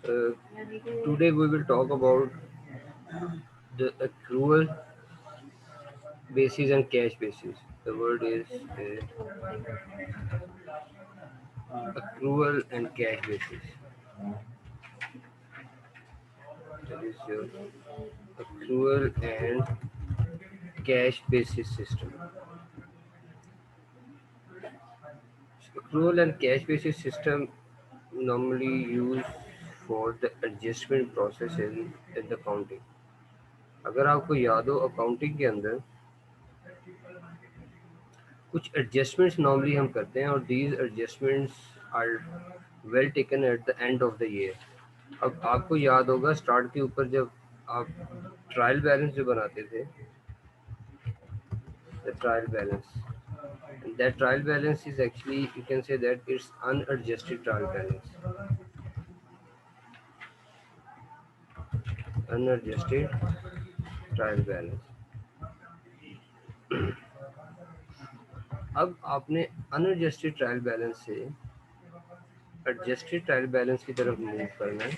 Uh, Today we will talk about the accrual basis and cash basis. The word is accrual and cash basis. That is your accrual and cash basis system. So accrual and cash basis system normally used for the adjustment process in the accounting. अगर आपको याद हो accounting के अंदर कुछ adjustments normally हम करते हैं और these adjustments are well taken at the end of the year. अब आपको याद होगा स्टार्ट के ऊपर जब आप ट्रायल बैलेंस जो बनाते थे, the trial balance, that trial balance is actually, you can say that it's unadjusted trial balance, unadjusted trial balance। अब आपने अनएडजस्टेड ट्रायल बैलेंस से एडजस्टेड ट्रायल बैलेंस की तरफ मूव करना है,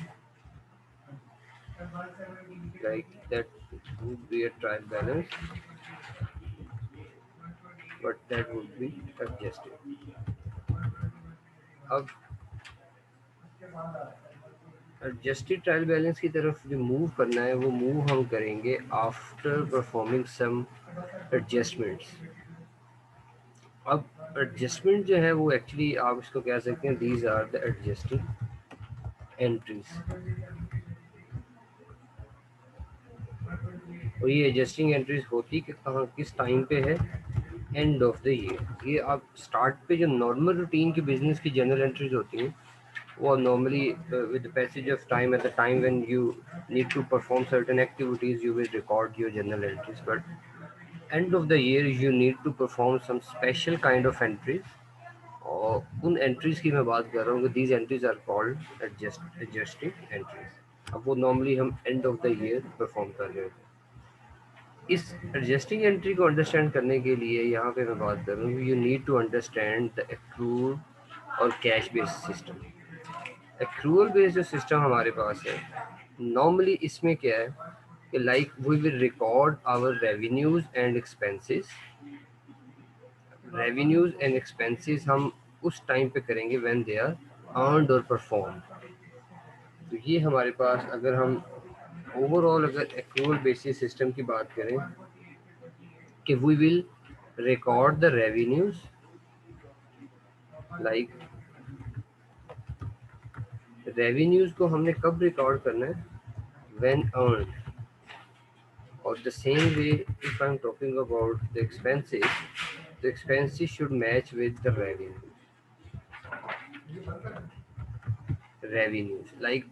like that would be a trial balance but that would be adjusted. अब adjusted trial balance की तरफ जो मूव करना है वो मूव हम करेंगे आफ्टर परफॉर्मिंग सम एडजस्टमेंट्स। अब एडजस्टमेंट जो है वो एक्चुअली आप इसको कह सकते हैं these are the adjusting entries. और ये एडजस्टिंग एंट्रीज होती कि कहाँ किस टाइम पे है, एंड ऑफ द ईयर। ये आप स्टार्ट पे जो नॉर्मल रूटीन की बिजनेस की जनरल एंट्रीज होती हैं वो normally with the passage of time, at the time when you need to perform certain activities you will record your general entries, but end of the year you need to perform some special kind of entries. और उन entries की मैं बात कर रहा हूँ कि these entries are called adjusting entries. अब वो नॉर्मली हम end of the year perform कर रहे होते हैं। इस एडजस्टिंग एंट्री को अंडरस्टैंड करने के लिए यहाँ पे मैं बात कर रहा हूँ, you need to understand the accrual और cash based system. Accrual based जो सिस्टम हमारे पास है नॉर्मली इसमें क्या है कि like we will record our revenues and expenses. Revenues and expenses हम उस टाइम पे करेंगे व्हेन दे आर अर्नड और परफॉर्म। तो ये हमारे पास अगर हम ओवरऑल अगर एक्रूअल बेसिस सिस्टम की बात करें कि we will record the revenues, like revenues को हमने कब रिकॉर्ड करना है, व्हेन अर्न। और the same way if I am talking about the expenses, the expenses should match with the revenues like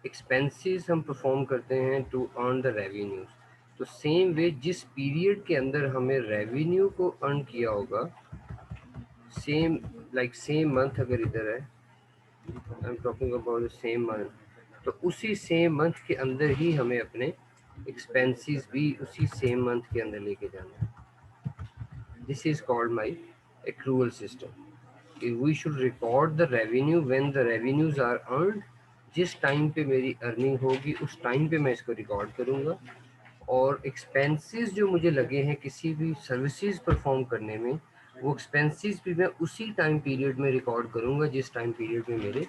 expenses हम परफॉर्म करते हैं टू अर्न द रेवेन्यूज। तो सेम वे जिस पीरियड के अंदर हमें रेवेन्यू को अर्न किया होगा, सेम लाइक सेम मंथ अगर इधर है, आई am talking about the same month, तो उसी सेम मंथ के अंदर ही हमें अपने एक्सपेंसेस भी उसी सेम मंथ के अंदर लेके जाना है। This is called my accrual system. We should record the revenue when the revenues are earned. जिस टाइम पे मेरी अर्निंग होगी उस टाइम पे मैं इसको रिकॉर्ड करूँगा। और एक्सपेंसेस जो मुझे लगे हैं किसी भी सर्विसेज परफॉर्म करने में, वो एक्सपेंसेस भी मैं उसी टाइम पीरियड में रिकॉर्ड करूँगा जिस टाइम पीरियड में मेरे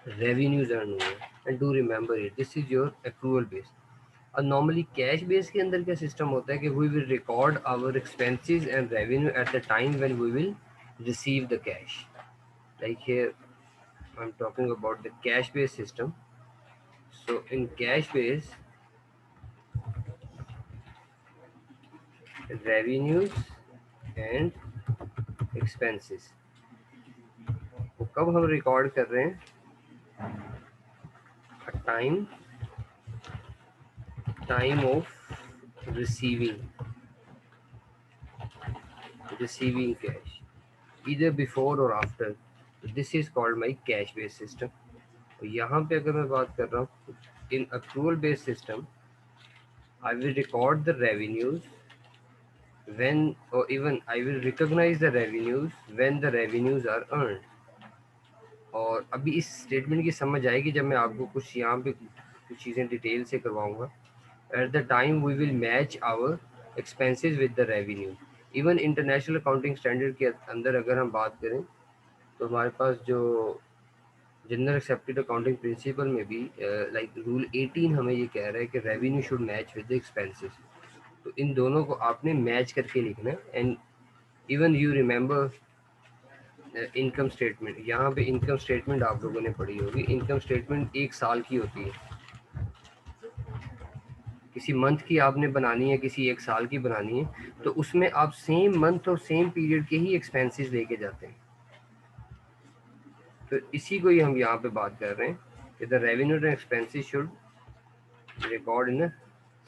रेवेन्यूज अर्न हुए। And do remember it, this is your accrual base. और नॉर्मली कैश बेस के अंदर क्या सिस्टम होता है कि we will record our expenses and revenue at the time when we will receive the cash. Like here I am talking about the cash base system. So in cash base revenues and expenses वो कब हम record कर रहे हैं, time time of receiving receiving cash, either before or after. This is called my cash based system। और यहाँ पे अगर मैं बात कर रहा हूँ in accrual based system, I will record the revenues when, or even I will recognize the revenues when the revenues are earned। और अभी इस स्टेटमेंट की समझ आएगी जब मैं आपको कुछ यहाँ पे कुछ चीज़ें डिटेल से करवाऊँगा। At the time we will match our expenses with the revenue. Even international accounting standard के अंदर अगर हम बात करें तो हमारे पास जो जनरल एक्सेप्टेड अकाउंटिंग प्रिंसिपल में भी लाइक रूल 18 हमें ये कह रहा है कि revenue should match with the expenses. तो इन दोनों को आपने मैच करके लिखना है। And even you remember income statement, यहाँ पे इनकम स्टेटमेंट आप लोगों ने पढ़ी होगी। इनकम स्टेटमेंट एक साल की होती है, किसी मंथ की आपने बनानी है, किसी एक साल की बनानी है, तो उसमें आप सेम मंथ और सेम पीरियड के ही एक्सपेंसेस लेके जाते हैं। तो इसी को ही हम यहाँ पे बात कर रहे हैं कि the revenue and expenses should record in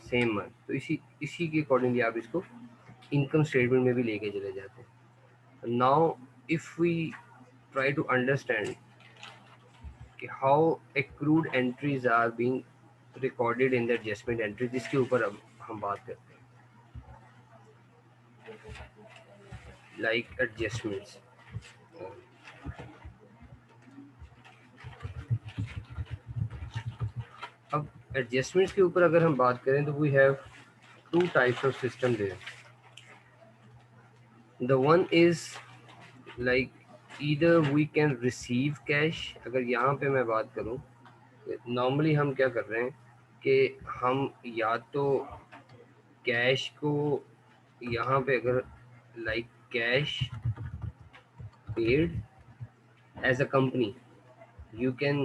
same month. तो इसी के अकॉर्डिंगली आप इसको इनकम स्टेटमेंट में भी लेके चले जाते हैं। Now if we try to understand कि how accrued entries are being recorded in the adjustment entry, जिसके ऊपर अब हम बात करते हैं, लाइक एडजस्टमेंट्स। अब एडजस्टमेंट्स के ऊपर अगर हम बात करें तो we have two types of system there. The one is like either we can receive cash. अगर यहाँ पे मैं बात करूँ, नॉर्मली हम क्या कर रहे हैं कि हम या तो कैश को यहाँ पे अगर like cash paid as a company, you can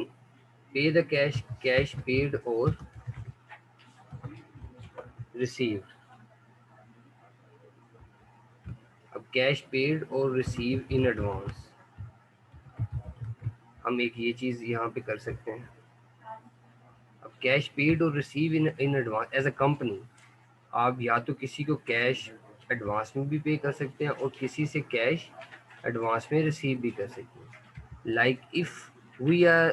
pay the cash paid or received। अब कैश पेड और रिसीव इन एडवांस, हम एक ये चीज़ यहाँ पे कर सकते हैं। अब कैश पेड और receive in advance as a company, आप या तो किसी को कैश एडवांस में भी पे कर सकते हैं और किसी से कैश एडवांस में रिसीव भी कर सकते हैं। Like if we are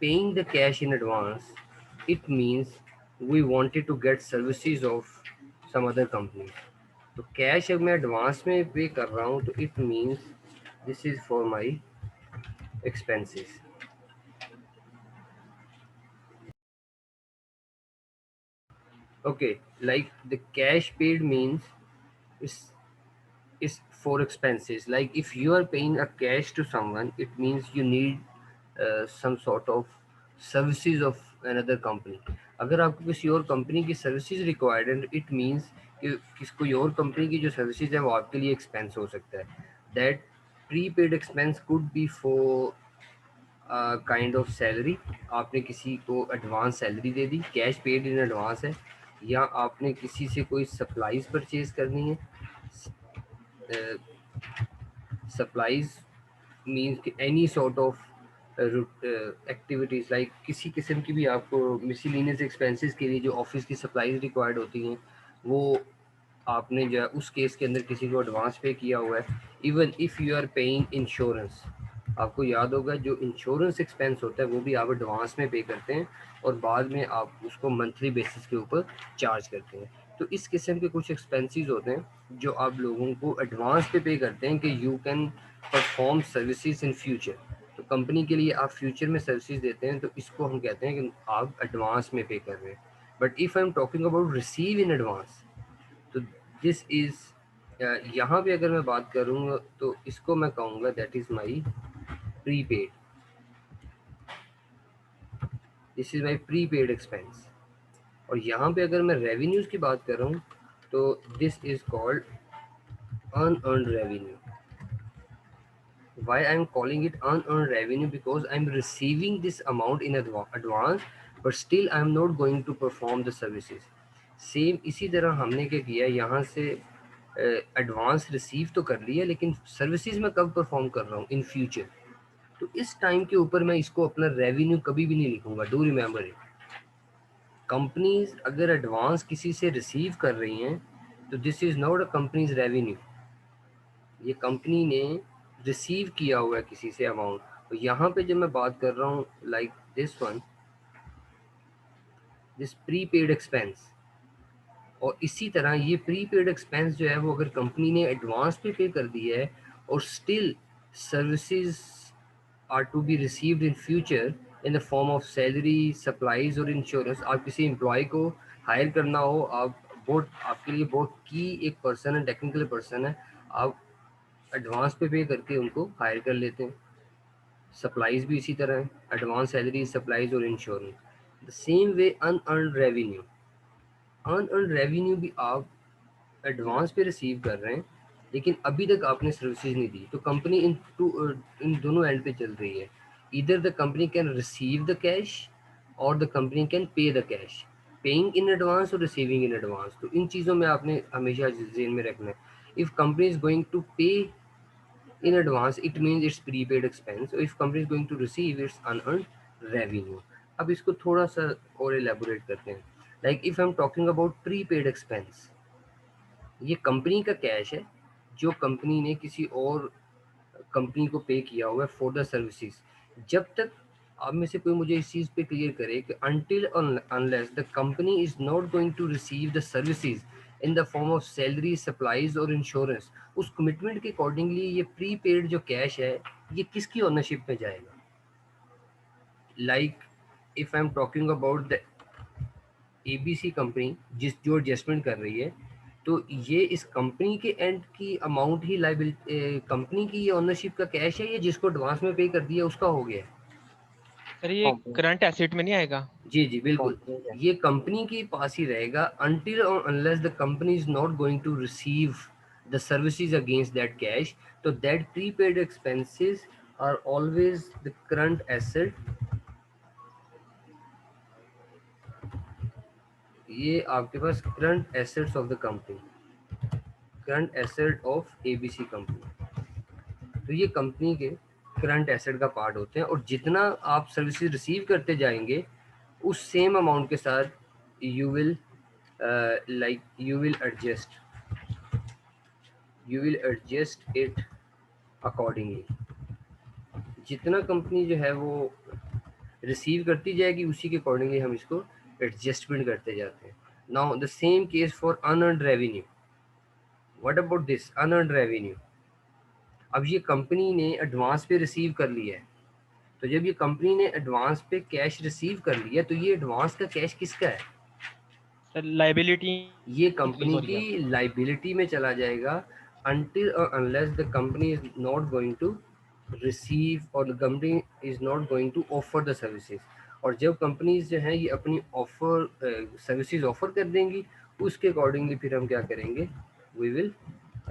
paying the cash in advance, it means we wanted to get services of some other company. तो कैश अब मैं एडवांस में पे कर रहा हूँ, तो it means this is for my expenses. Okay, like the cash paid means is is for expenses. Like if you are paying a cash to someone, it means you need some sort of services of another company। अगर आपको किसी और company की services required है, it means कि कोई और company की जो सर्विसेज है वो आपके लिए एक्सपेंस हो सकता है। That prepaid expense could be for kind of salary, आपने किसी को advance salary they the, cash paid in advance है, या आपने किसी से कोई सप्लाईज परचेज करनी है। सप्लाईज मीन्स कि any sort of activities, like किसी किस्म की भी आपको मिसलिनियस एक्सपेंसेस के लिए जो ऑफिस की सप्लाईज रिक्वायर्ड होती हैं, वो आपने जो है उस केस के अंदर किसी को एडवांस पे किया हुआ है। Even if you are paying insurance, आपको याद होगा जो इंश्योरेंस एक्सपेंस होता है वो भी आप एडवांस में पे करते हैं और बाद में आप उसको मंथली बेसिस के ऊपर चार्ज करते हैं। तो इस किस्म के कुछ एक्सपेंसेस होते हैं जो आप लोगों को एडवांस पे करते हैं कि you can perform services in future. तो कंपनी के लिए आप फ्यूचर में सर्विसेज देते हैं, तो इसको हम कहते हैं कि आप एडवांस में पे कर रहे हैं। But if I am talking about receive in advance, तो दिस इज़ यहाँ पे अगर मैं बात करूँगा तो इसको मैं कहूँगा that is my prepaid. This is my prepaid expense. और यहाँ पे अगर मैं रेवेन्यूज़ की बात कर रहा हूँ तो this is called unearned revenue। Why I am calling it unearned revenue? Because I am receiving this amount in advance, but still I am not going to perform the services। Same इसी तरह हमने क्या किया, यहाँ से advance receive तो कर लिया, लेकिन सर्विसेज मैं कब परफॉर्म कर रहा हूँ, इन फ्यूचर। तो इस टाइम के ऊपर मैं इसको अपना रेवेन्यू कभी भी नहीं लिखूंगा। Do remember it. कंपनीज अगर एडवांस किसी से रिसीव कर रही हैं तो this is not a companies revenue. ये कंपनी ने रिसीव किया हुआ है किसी से अमाउंट। तो यहाँ पे जब मैं बात कर रहा हूँ like this one, this prepaid expense, और इसी तरह ये प्रीपेड एक्सपेंस जो है वो अगर कंपनी ने एडवांस पे कर दिया है और still services are to be received in future in the form of salary, supplies और इंश्योरेंस। आप किसी एम्प्लॉय को हायर करना हो, आप बहुत आपके लिए बहुत की एक पर्सन है, टेक्निकल पर्सन है, आप एडवांस पे करके उनको हायर कर लेते हैं। सप्लाईज भी इसी तरह है, एडवांस सैलरी, सप्लाईज और insurance. The same way unearned revenue, unearned revenue भी आप एडवांस पे रिसीव कर रहे हैं लेकिन अभी तक आपने सर्विसेज नहीं दी, तो कंपनी इन दोनों एंड पे चल रही है। इधर the company can receive the cash और the company can pay the cash, paying in advance और रिसीविंग इन एडवांस। तो इन चीज़ों में आपने हमेशा जेन में रखना है। If company is going to pay in advance it means it's prepaid expense, so if company is going to receive its unearned revenue। अब इसको थोड़ा सा और elaborate करते हैं। like if I'm talking about prepaid expense, ये company का cash है जो कंपनी ने किसी और कंपनी को पे किया हुआ है फॉर द सर्विसेज। जब तक आप में से कोई मुझे इस चीज़ पे क्लियर करे कि until unless the company is not going to receive the services in the form of salary, supplies और इंश्योरेंस, उस कमिटमेंट के अकॉर्डिंगली ये प्री पेड जो कैश है ये किसकी ओनरशिप में जाएगा। Like if I am talking about the ABC company जो एडजस्टमेंट कर रही है, तो ये इस कंपनी के एंड की अमाउंट ही लाइबिलिटी, कंपनी की ये ओनरशिप का कैश है, ये जिसको एडवांस में पे कर दिया उसका हो गया है। सर ये करंट एसेट में नहीं आएगा? जी जी बिल्कुल, ये कंपनी के पास ही रहेगा until or unless the company is not going to receive the services against that cash, तो that prepaid expenses are always the current asset। ये आपके पास current assets of the company, current asset of ABC company. तो ये company के current asset का part होते हैं और जितना आप सर्विसेज रिसीव करते जाएंगे उस सेम अमाउंट के साथ you will you will adjust it accordingly. जितना कंपनी जो है वो रिसीव करती जाएगी उसी के अकॉर्डिंगली हम इसको एडजस्टमेंट करते जाते हैं। Now the same case for unearned revenue. What about this unearned revenue? अब ये कंपनी ने एडवांस पे रिसीव कर लिया है, तो जब ये कंपनी ने एडवांस पे कैश रिसीव कर लिया तो ये एडवांस का कैश किसका है? सर लाइबिलिटी ये इंक्रीज कंपनी हो रही की है। लाइबिलिटी में चला जाएगा until or unless the company is not going to receive or the company is not going to offer the services। और जब कंपनीज जो हैं ये अपनी ऑफर सर्विसेज ऑफर कर देंगी उसके अकॉर्डिंगली फिर हम क्या करेंगे, वी विल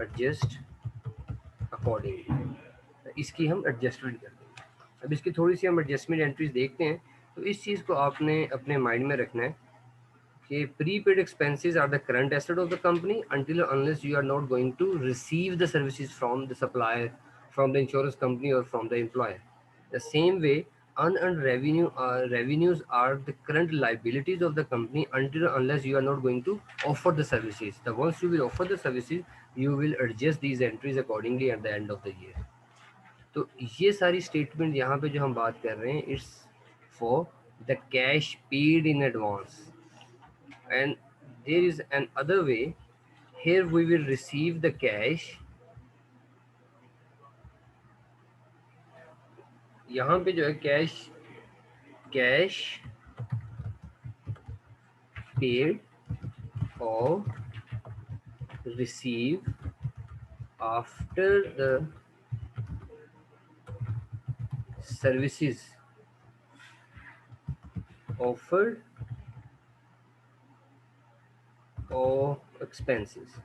एडजस्ट अकॉर्डिंगली, इसकी हम एडजस्टमेंट कर देंगे। अब इसकी थोड़ी सी हम एडजस्टमेंट एंट्रीज देखते हैं। तो इस चीज़ को आपने अपने माइंड में रखना है कि prepaid expenses are the current asset of the company until or unless you are not going to receive the services from the supplier, from the insurance company or from the employer। The same way unearned revenues are the current liabilities of the company until or unless you are not going to offer the services। The once you will offer the services you will adjust these entries accordingly at the end of the year। तो ये सारी statement यहाँ पे जो हम बात कर रहे हैं it's for the cash paid in advance. and there is an other way, here we will receive the cash, यहाँ पे जो है cash paid or receive after the services offered or expenses।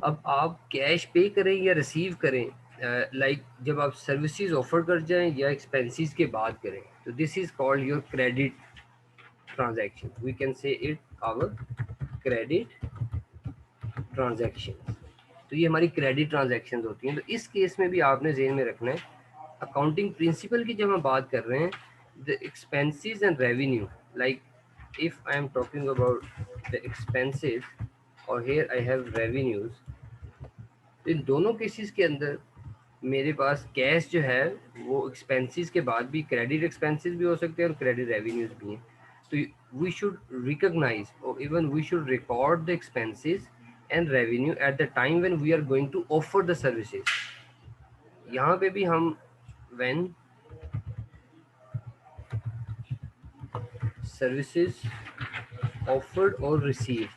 अब आप कैश पे करें या रिसीव करें, लाइक जब आप सर्विसेज ऑफर कर जाएं या एक्सपेंसेस के बाद करें, तो this is called your credit transaction. We can say it our credit transaction. तो ये हमारी क्रेडिट ट्रांजैक्शन होती हैं। तो इस केस में भी आपने जेहन में रखना है अकाउंटिंग प्रिंसिपल की जब हम बात कर रहे हैं the expenses and revenue, like if I am talking about the expenses और हियर आई हैव रेवेन्यूज, तो इन दोनों केसेस के अंदर मेरे पास कैश जो है वो एक्सपेंसेस के बाद भी क्रेडिट एक्सपेंसेस भी हो सकते हैं और क्रेडिट रेवेन्यूज भी हैं। तो वी शुड रिकॉग्नाइज और even we should record the expenses and revenue at the time when we are going to offer the services। यहाँ पे भी हम when services offered or received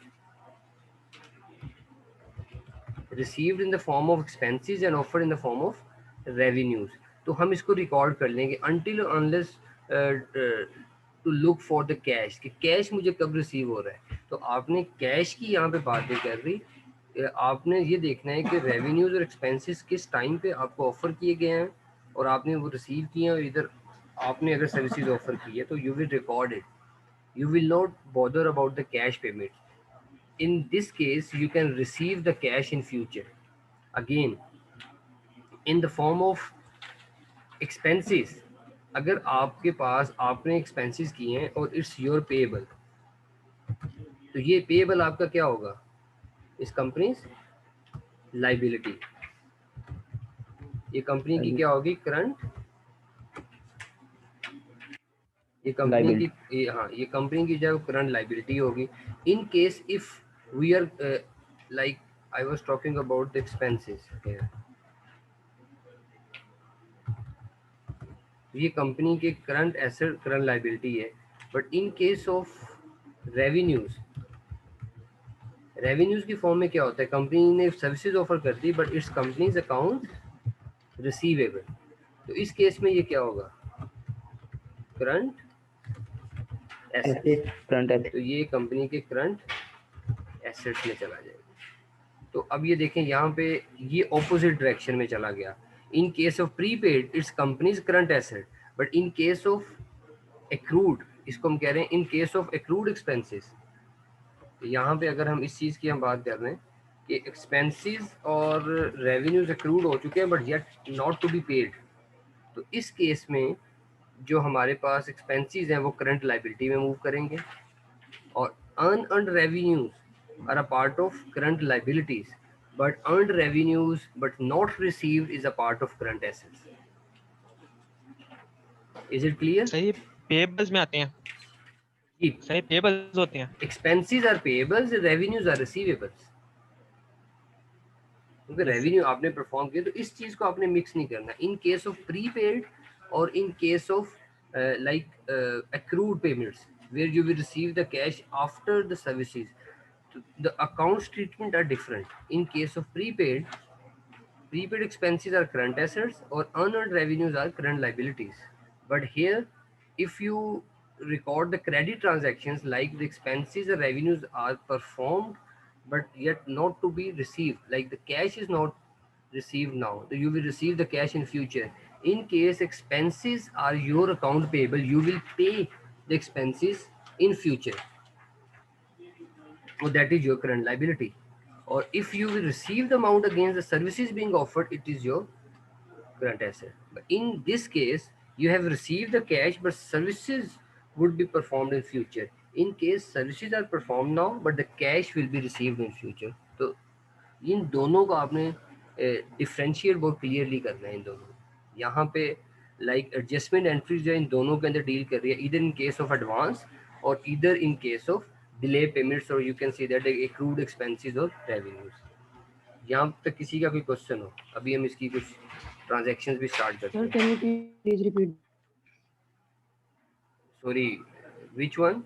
in the form of expenses and offered in the form of revenues, तो हम इसको record कर लेंगे until unless to look for the cash, कि कैश मुझे कब रिसीव हो रहा है। तो आपने कैश की यहाँ पे बातें कर रही, आपने ये देखना है कि रेवेन्यूज और एक्सपेंसेस किस टाइम पे आपको ऑफर किए गए हैं और आपने वो रिसीव किए हैं, और इधर आपने अगर सर्विसेज ऑफर की है तो you will record it, you will not bother about the cash payment. In this case you can receive the cash in future again in the form of expenses. अगर आपके पास आपने expenses किए हैं और it's your payable, तो ये payable आपका क्या होगा, इस कंपनीज liability, ये कंपनी की क्या होगी, करंट, ये कंपनी की हाँ ये कंपनी की जो करंट लाइबिलिटी होगी। In case if we are like I was talking about the expenses, ये कंपनी के करंट एसेट करंट लाइबिलिटी है, but in case of revenues, revenues की फॉर्म में क्या होता है, कंपनी ने सर्विसेज ऑफर कर दी but it's company's account receivable, तो इस केस में ये क्या होगा, करंट एसेट, तो ये कंपनी के करंट एसेट्स में चला जाएगा। तो अब ये देखें यहाँ पे ये ऑपोजिट डायरेक्शन में चला गया। इन case of prepaid it's companies current asset, but in case of accrued, इसको हम कह रहे हैं इन केस ऑफ एक्रूड एक्सपेंसेस, यहाँ पे अगर हम इस चीज़ की हम बात कर रहे हैं कि एक्सपेंसेस और रेवेन्यूज एक्रूड हो चुके हैं but yet not to be paid, तो इस केस में जो हमारे पास एक्सपेंसेस हैं वो करंट लाइबिलिटी में मूव करेंगे, और unearned revenues are a part of current liabilities, but earned revenues but not received is a part of current assets. Is it clear? सही पेबल्स में आते हैं, जी, सही पेबल्स होते हैं। expenses are payables, revenues are receivables. क्योंकि Yes, sir. Revenue आपने perform किया, तो इस चीज को आपने मिक्स नहीं करना। इन केस ऑफ प्रीपेड और इन case of like accrued payments where you will receive the cash after the services, the accounts treatment are different. In case of prepaid, prepaid expenses are current assets or unearned revenues are current liabilities. But here, if you record the credit transactions, like the expenses or revenues are performed but yet not to be received, like the cash is not received now, so you will receive the cash in future. In case expenses are your account payable, you will pay the expenses in future. So that is your current liability. Or if you will receive the amount against the services being offered, it is your current asset. But in this case, you have received the cash, but services would be performed in future. In case services are performed now, but the cash will be received in future. तो इन दोनों को आपने differentiate बहुत clearly करना है। इन दोनों यहाँ पे लाइक एडजस्टमेंट एंट्रीज जो इन दोनों के अंदर डील कर रही है, इधर इन केस ऑफ एडवांस और इधर in case of delay payments, और you can see that accrued expenses और रेवेन्यूज। यहाँ तक किसी का भी क्वेश्चन हो, अभी हम इसकी कुछ ट्रांजैक्शंस भी स्टार्ट करते हैं। Sir, can you please repeat? Sorry, which one?